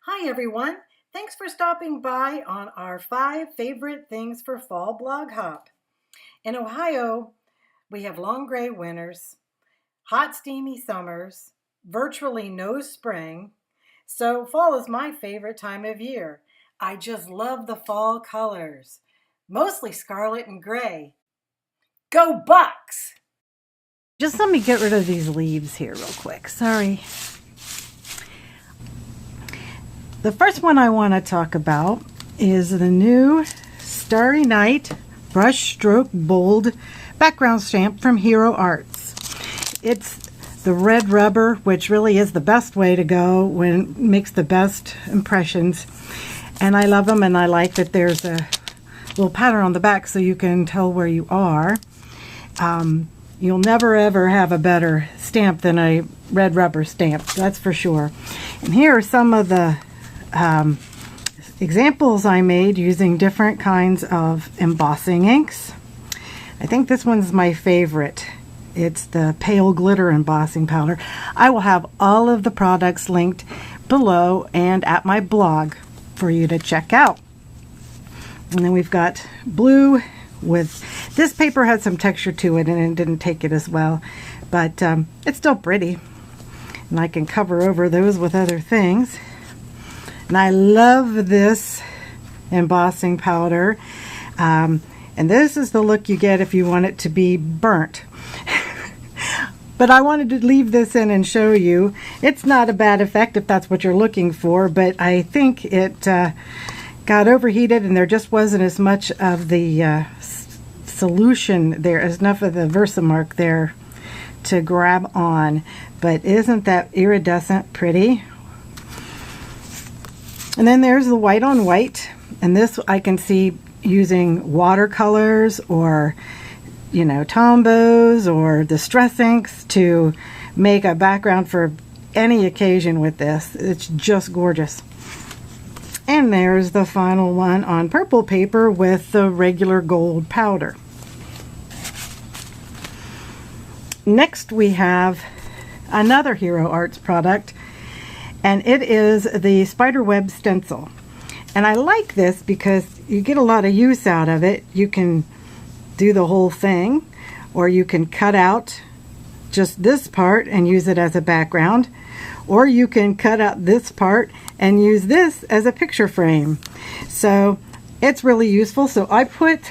Hi everyone, thanks for stopping by on our 5 favorite things for fall blog hop. In Ohio, we have long gray winters, hot steamy summers, virtually no spring, so fall is my favorite time of year. I just love the fall colors, mostly scarlet and gray. Go Bucks! Just let me get rid of these leaves here real quick, sorry. The first one I want to talk about is the new Starry Night Brush Stroke Bold background stamp from Hero Arts. It's the red rubber, which really is the best way to go when it makes the best impressions. And I love them, and I like that there's a little pattern on the back so you can tell where you are. You'll never ever have a better stamp than a red rubber stamp, that's for sure. And here are some of the examples I made using different kinds of embossing inks. I think this one's my favorite. It's the pale glitter embossing powder. I will have all of the products linked below and at my blog for you to check out. And then we've got blue with, this paper had some texture to it and it didn't take it as well, but it's still pretty. And I can cover over those with other things. And I love this embossing powder. And this is the look you get if you want it to be burnt. But I wanted to leave this in and show you. It's not a bad effect if that's what you're looking for, but I think it got overheated and there just wasn't as much of the solution there, as enough of the Versamark there to grab on. But isn't that iridescent pretty? And then there's the white on white, and this I can see using watercolors or, you know, Tombows or distress inks to make a background for any occasion with this. It's just gorgeous. And there's the final one on purple paper with the regular gold powder. Next we have another Hero Arts product, and it is the spiderweb stencil. And I like this because you get a lot of use out of it. You can do the whole thing, or you can cut out just this part and use it as a background, or you can cut out this part and use this as a picture frame. So it's really useful. So I put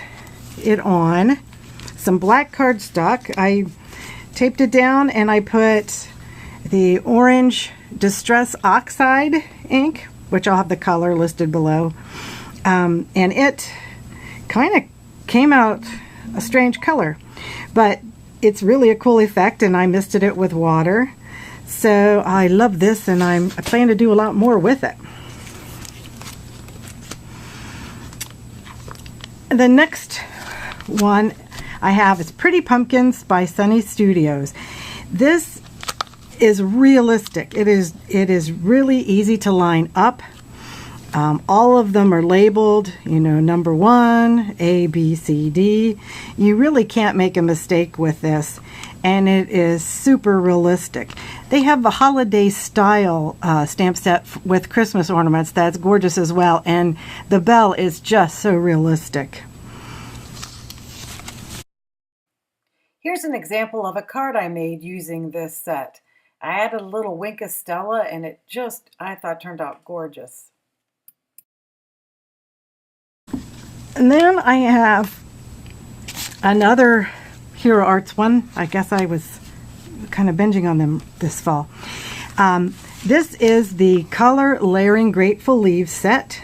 it on some black cardstock. I taped it down and I put the orange Distress Oxide ink, which I'll have the color listed below, and it kind of came out a strange color, but it's really a cool effect, and I misted it with water. So I love this, and I plan to do a lot more with it. The next one I have is Pretty Pumpkins by Sunny Studios. This is realistic. It is really easy to line up. All of them are labeled, you know, number 1, A, B, C, D. You really can't make a mistake with this, and it is super realistic. They have the holiday style stamp set with Christmas ornaments that's gorgeous as well, and the bell is just so realistic. Here's an example of a card I made using this set. I added a little Wink of Stella, and it just, I thought, turned out gorgeous. And then I have another Hero Arts one. I guess I was kind of binging on them this fall. This is the Color Layering Grateful Leaves set.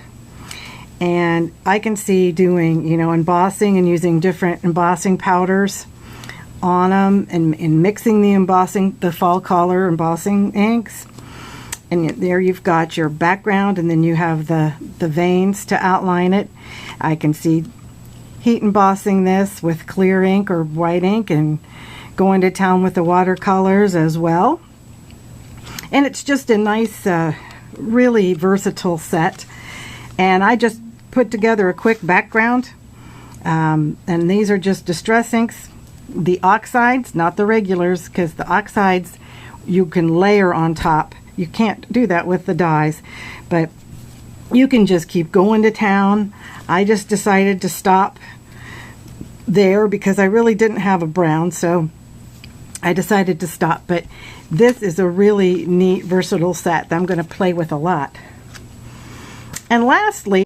And I can see doing, you know, embossing and using different embossing powders on them, and mixing the embossing, the fall color embossing inks. And there you've got your background, and then you have the veins to outline it. I can see heat embossing this with clear ink or white ink and going to town with the watercolors as well. And it's just a nice, really versatile set. And I just put together a quick background. And these are just distress inks. The oxides, not the regulars, because the oxides you can layer on top You can't do that with the dyes, but you can just keep going to town. I just decided to stop there because I really didn't have a brown, so I decided to stop. But this is a really neat, versatile set that I'm going to play with a lot. And lastly,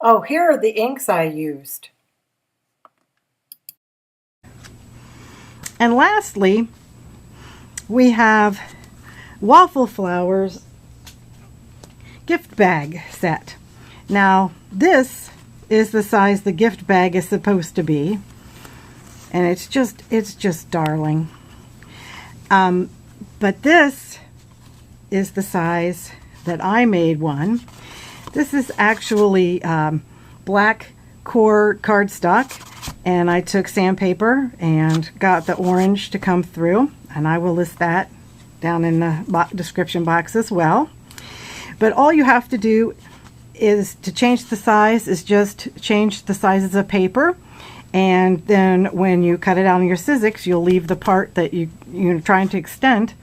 oh, here are the inks I used. And lastly, we have Waffle Flowers gift bag set. Now, this is the size the gift bag is supposed to be, and it's just darling. But this is the size that I made one. This is actually black core cardstock, and I took sandpaper and got the orange to come through, and I will list that down in the description box as well. But all you have to do is to change the size is just change the sizes of paper, and then when you cut it out on your Sizzix, you'll leave the part that you're trying to extend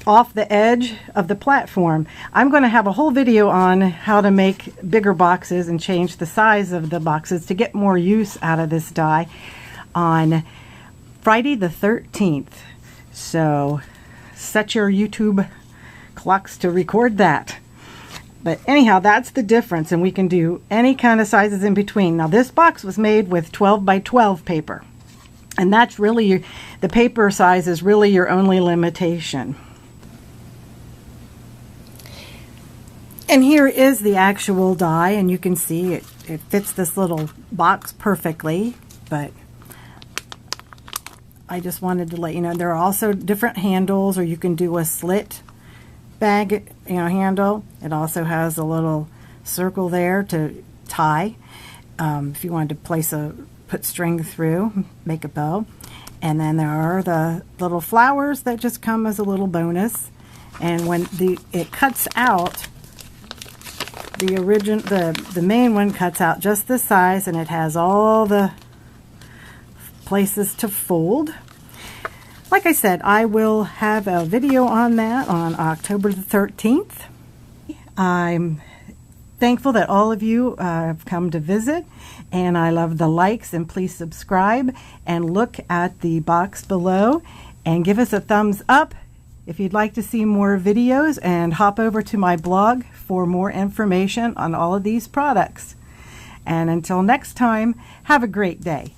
off the edge of the platform. I'm going to have a whole video on how to make bigger boxes and change the size of the boxes to get more use out of this die on Friday the 13th. So set your YouTube clocks to record that. But anyhow, that's the difference, and we can do any kind of sizes in between. Now, this box was made with 12 by 12 paper, and that's really the paper size is really your only limitation. And here is the actual die, and you can see it fits this little box perfectly, but I just wanted to let you know there are also different handles, or you can do a slit bag, handle. It also has a little circle there to tie if you wanted to put string through, make a bow. And then there are the little flowers that just come as a little bonus. And when it cuts out, the main one cuts out just this size, and it has all the places to fold. Like I said, I will have a video on that on October the 13th. I'm thankful that all of you have come to visit, and I love the likes, and please subscribe and look at the box below and give us a thumbs up if you'd like to see more videos, and hop over to my blog for more information on all of these products. And until next time, have a great day.